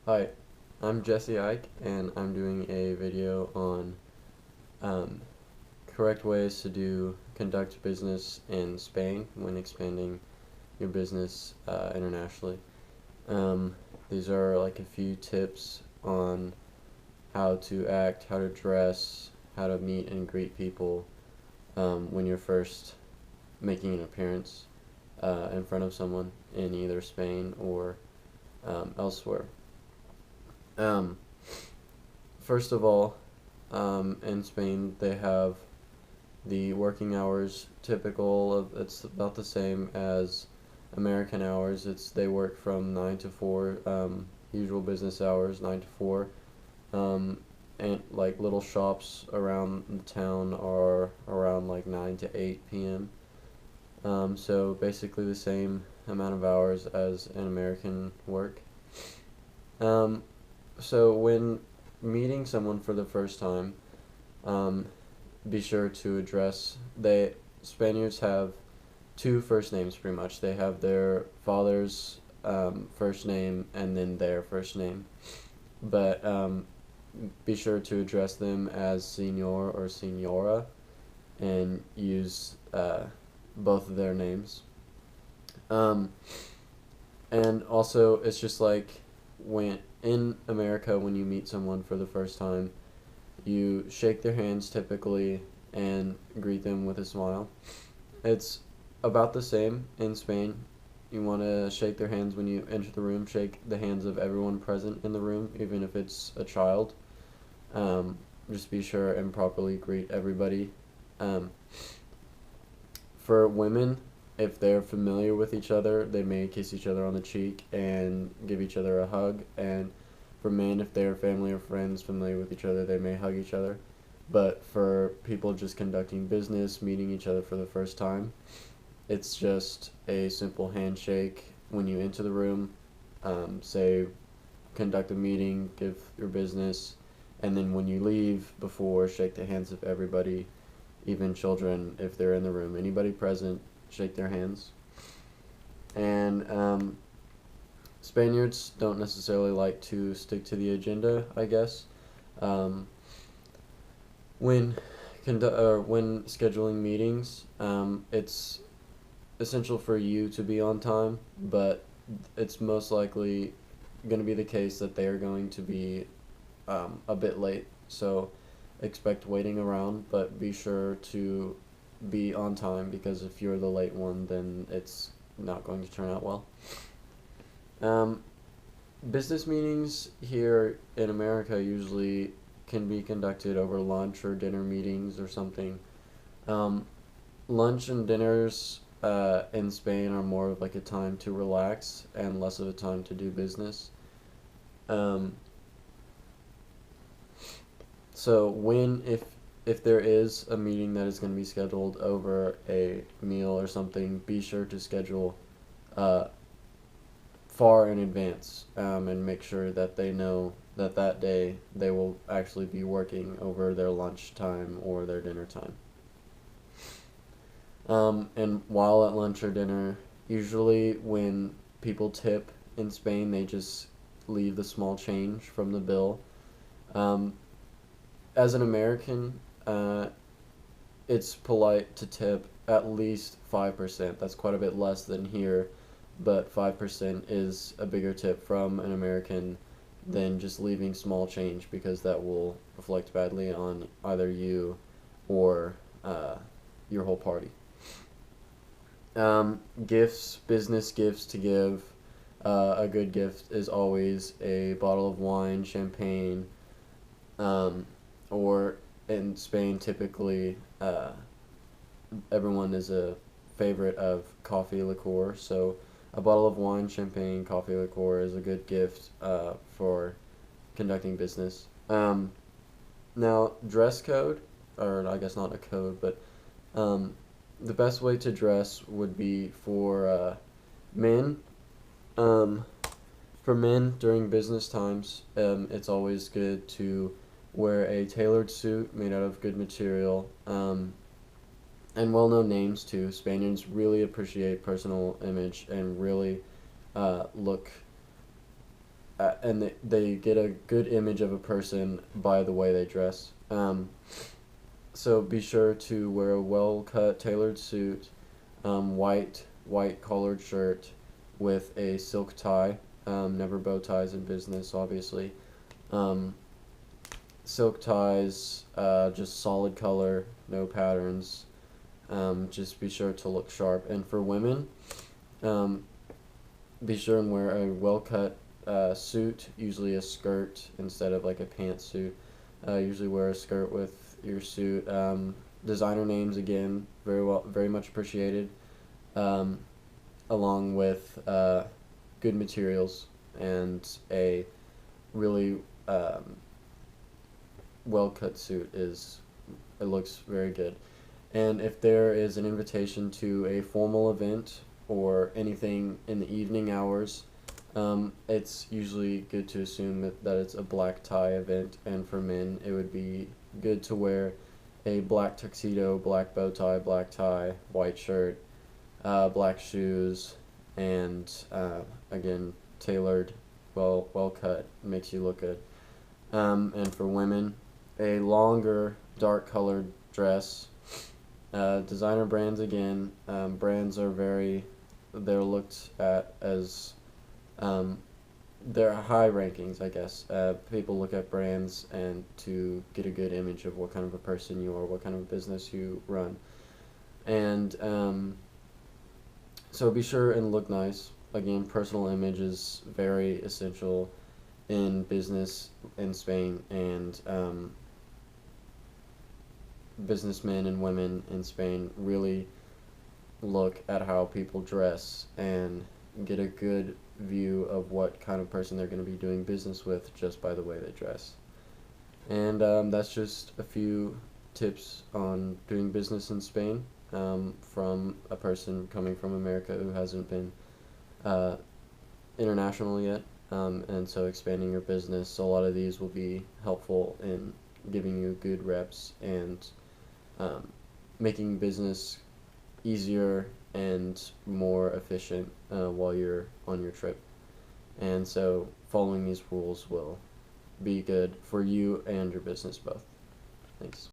Hi, I'm Jesse Eick, and I'm doing a video on um, correct ways to conduct business in Spain when expanding your business internationally. Um, these are like a few tips on how to act, how to dress, how to meet and greet people when you're first making an appearance in front of someone in either Spain or elsewhere. Um, First of all, in Spain, they have the working hours typical of it's about the same as American hours. They work from 9 to 4, usual business hours, 9 to 4. Um, and like little shops around the town are around like 9 to 8 p.m. So basically the same amount of hours as an American work. Um, so when meeting someone for the first time, um, be sure to address they Spaniards have two first names pretty much. They have their father's first name and then their first name, but be sure to address them as senor or senora and use both of their names. Um, and also, it's just like when in America when you meet someone for the first time, you shake their hands typically and greet them with a smile. It's about the same in Spain. You want to shake their hands when you enter the room, shake the hands of everyone present in the room, even if it's a child. Um, just be sure and properly greet everybody. Um, for women, if they're familiar with each other, they may kiss each other on the cheek and give each other a hug. And for men, if they're family or friends familiar with each other, they may hug each other. But for people just conducting business, meeting each other for the first time, it's just a simple handshake when you enter the room. Say, conduct a meeting, give your business, and then when you leave, before, shake the hands of everybody, even children if they're in the room. Anybody present, shake their hands. And Spaniards don't necessarily like to stick to the agenda, I guess. Um, when when scheduling meetings, it's essential for you to be on time, but it's most likely going to be the case that they are going to be a bit late. So expect waiting around, but be sure to be on time because if you're the late one, then it's not going to turn out well. Um, Business meetings here in America usually can be conducted over lunch or dinner meetings or something. Um, Lunch and dinners in Spain are more of like a time to relax and less of a time to do business. Um, so if there is a meeting that is going to be scheduled over a meal or something, be sure to schedule uh, far in advance and make sure that they know that that day they will actually be working over their lunch time or their dinner time. And while at lunch or dinner, usually when people tip in Spain, they just leave the small change from the bill. Um, as an American, it's polite to tip at least 5%. That's quite a bit less than here, but 5% is a bigger tip from an American than just leaving small change because that will reflect badly on either you or your whole party. Gifts, business gifts to give. A good gift is always a bottle of wine, champagne, um, or in Spain, typically, everyone is a favorite of coffee liqueur. So, a bottle of wine, champagne, coffee liqueur is a good gift for conducting business. Now, dress code, or I guess not a code, but um, the best way to dress would be for men. Um, for men during business times, it's always good to wear a tailored suit made out of good material and well known names too. Spaniards really appreciate personal image and really look and they get a good image of a person by the way they dress. So be sure to wear a well-cut, tailored suit, white collared shirt with a silk tie. Never bow ties in business, obviously. Um, Silk ties, just solid color, no patterns. Just be sure to look sharp. And for women, um, be sure and wear a well-cut suit, usually a skirt instead of like a pantsuit. Usually wear a skirt with your suit. Designer names again, very much appreciated. Um, Along with good materials and a really well-cut suit it looks very good. And if there is an invitation to a formal event or anything in the evening hours, it's usually good to assume that it's a black tie event, and for men, it would be good to wear a black tuxedo, black bow tie, black tie, white shirt, black shoes, and again, tailored, well cut, makes you look good. And for women, a longer, dark colored dress. Designer brands again. Brands are they're looked at as, they're high rankings, I guess. People look at brands and to get a good image of what kind of a person you are, what kind of business you run. And so be sure and look nice. Again, personal image is very essential in business in Spain, and businessmen and women in Spain really look at how people dress and get a good view of what kind of person they're going to be doing business with just by the way they dress. And that's just a few tips on doing business in Spain, from a person coming from America who hasn't been international yet, and so expanding your business. So a lot of these will be helpful in giving you good reps and making business easier and more efficient while you're on your trip. And so following these rules will be good for you and your business both. Thanks.